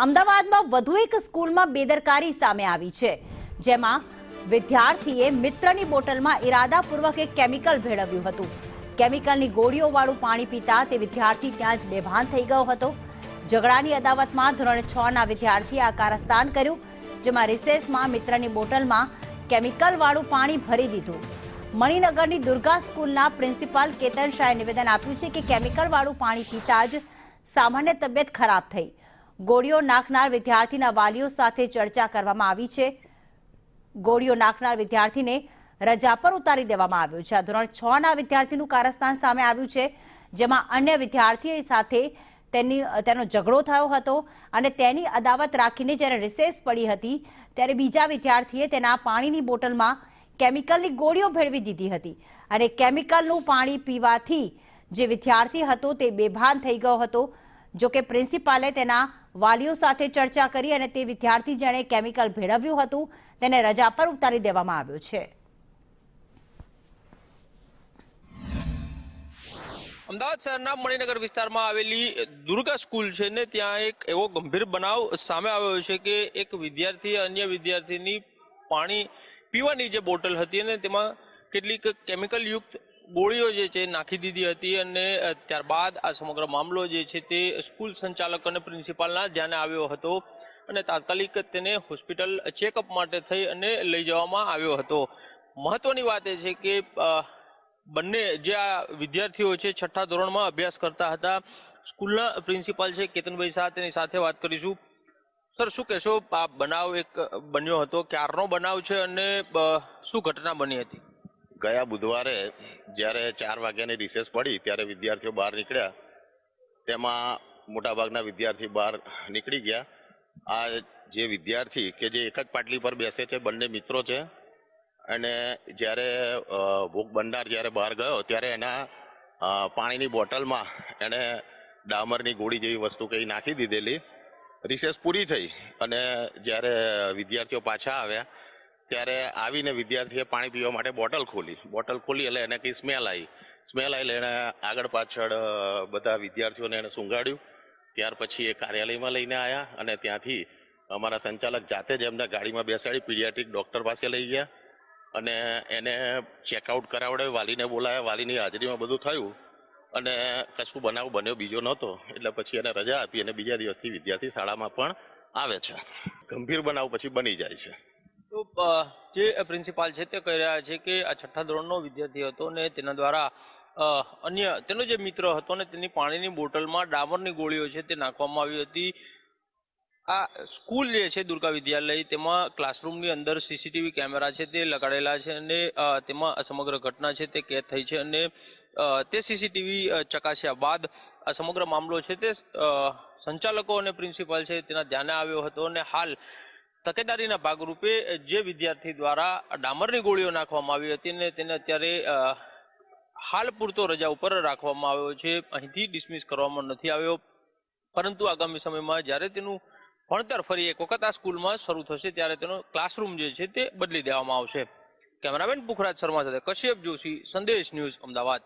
અમદાવાદમાં વધુ એક સ્કૂલમાં બેદરકારી સામે આવી છે, જેમાં વિદ્યાર્થીએ મિત્રની બોટલમાં ઇરાદાપૂર્વક એક કેમિકલ ભેળવ્યું હતું. કેમિકલની ગોળીઓવાળું પાણી પીતા તે વિદ્યાર્થી ત્યાં જ બેભાન થઈ ગયો હતો. ઝઘડાની અદાવતમાં ધોરણ 6ના વિદ્યાર્થીએ આ કારસ્તાન કર્યું, જેમાં રિસેસમાં મિત્રની બોટલમાં કેમિકલવાળું પાણી ભરી દીધું. મણિનગરની દુર્ગા સ્કૂલના પ્રિન્સિપાલ કેતન શાહે નિવેદન આપ્યું છે કે કેમિકલવાળું પાણી પીતા જ સામાન્ય તબિયત ખરાબ થઈ. ગોળીઓ નાખનાર વિદ્યાર્થીના વાલીઓ સાથે ચર્ચા કરવામાં આવી છે. ગોળીઓ નાખનાર વિદ્યાર્થીને રજા પર ઉતારી દેવામાં આવ્યો છે. આ ધોરણ 6ના વિદ્યાર્થીનું કારસ્તાન સામે આવ્યું છે, જેમાં અન્ય વિદ્યાર્થી સાથે તેનો ઝઘડો થયો હતો અને તેની અદાવત રાખીને જ્યારે રિસેસ પડી હતી ત્યારે બીજા વિદ્યાર્થીએ તેના પાણીની બોટલમાં કેમિકલની ગોળીઓ ભેળવી દીધી હતી અને કેમિકલનું પાણી પીવાથી જે વિદ્યાર્થી હતો તે બેભાન થઈ ગયો હતો. જો કે પ્રિન્સિપાલે તેના વાલીઓ સાથે ચર્ચા કરી અને તે વિદ્યાર્થી જેણે કેમિકલ ભેળવ્યું હતું તેને રજા પર ઉતારી દેવામાં આવ્યો છે. અમદાવાદ શહેરના મણિનગર વિસ્તારમાં આવેલી દુર્ગા સ્કૂલ છે ને ત્યાં એક એવો ગંભીર બનાવ સામે આવ્યો છે કે એક વિદ્યાર્થીએ અન્ય વિદ્યાર્થીની પાણી પીવાની જે બોટલ હતી અને તેમાં કેટલીક કેમિકલ યુક્ત ગોળીઓ જે છે નાખી દીધી હતી અને ત્યારબાદ આ સમગ્ર મામલો જે છે તે સ્કૂલ સંચાલક અને પ્રિન્સિપાલના ધ્યાને આવ્યો હતો અને તાત્કાલિક તેને હોસ્પિટલ ચેકઅપ માટે થઈ અને લઈ જવામાં આવ્યો હતો. મહત્વની વાત એ છે કે બંને જે આ વિદ્યાર્થીઓ છે 6ઠા ધોરણમાં અભ્યાસ કરતા હતા. સ્કૂલના પ્રિન્સિપાલ છે કેતનભાઈ શાહ, તેની સાથે વાત કરીશું. સર, શું કહેશો? આ બનાવ એક બન્યો હતો, ક્યારનો બનાવ છે અને શું ઘટના બની હતી? ગયા બુધવારે જ્યારે 4 વાગ્યાની રિસેસ પડી ત્યારે વિદ્યાર્થીઓ બહાર નીકળ્યા. તેમાં મોટાભાગના વિદ્યાર્થી બહાર નીકળી ગયા. આ જે વિદ્યાર્થી કે જે એક જ પાટલી પર બેસે છે, બંને મિત્રો છે, અને જ્યારે ભોગ ભંડાર જ્યારે બહાર ગયો ત્યારે એના પાણીની બોટલમાં એણે ડામરની ગોળી જેવી વસ્તુ કંઈ નાખી દીધેલી. રિસેસ પૂરી થઈ અને જ્યારે વિદ્યાર્થીઓ પાછા આવ્યા ત્યારે આવીને વિદ્યાર્થીએ પાણી પીવા માટે બોટલ ખોલી એટલે એને કંઈ સ્મેલ આવી એટલે એને આગળ પાછળ બધા વિદ્યાર્થીઓને એને સૂંઘાડ્યું. ત્યાર પછી એ કાર્યાલયમાં લઈને આવ્યા અને ત્યાંથી અમારા સંચાલક જાતે જ એમને ગાડીમાં બેસાડી પીડિયાટ્રિક ડૉક્ટર પાસે લઈ ગયા અને એને ચેકઆઉટ કરાવડાવ્યું. વાલીને બોલાયા, વાલીની હાજરીમાં બધું થયું અને કશું બનાવ બન્યો બીજો નહોતો. એટલે પછી એને રજા આપી અને બીજા દિવસથી વિદ્યાર્થી શાળામાં પણ આવે છે. ગંભીર બનાવ પછી બની જાય છે. તો જે પ્રિન્સિપાલ છે તે કહી રહ્યા છે કે આ 6ઠ્ઠા ધોરણનો વિદ્યાર્થી હતો ને તેના દ્વારા અન્ય તેનો જે મિત્ર હતો ને તેની પાણીની બોટલમાં ડામરની ગોળીઓ છે તે નાખવામાં આવી હતી. આ સ્કૂલ જે છે દુર્ગા વિદ્યાલય, તેમાં ક્લાસરૂમની અંદર સીસીટીવી કેમેરા છે તે લગાડેલા છે અને તેમાં સમગ્ર ઘટના છે તે કેદ થઈ છે અને તે સીસીટીવી ચકાસ્યા બાદ આ સમગ્ર મામલો છે તે સંચાલકો અને પ્રિન્સિપાલ છે તેના ધ્યાને આવ્યો હતો અને હાલ તકેદારીના ભાગરૂપે જે વિદ્યાર્થી દ્વારા ડામરની ગોળીઓ નાખવામાં આવી હતી ને તેને અત્યારે હાલ પૂરતો રજા ઉપર રાખવામાં આવ્યો છે. અહીંથી ડિસમિસ કરવામાં નથી આવ્યો, પરંતુ આગામી સમયમાં જ્યારે તેનું ભણતર ફરી એક વખત આ સ્કૂલમાં શરૂ થશે ત્યારે તેનો ક્લાસરૂમ જે છે તે બદલી દેવામાં આવશે. કેમેરામેન પુખરાજ શર્મા સાથે કશ્યપ જોશી, સંદેશ ન્યૂઝ, અમદાવાદ.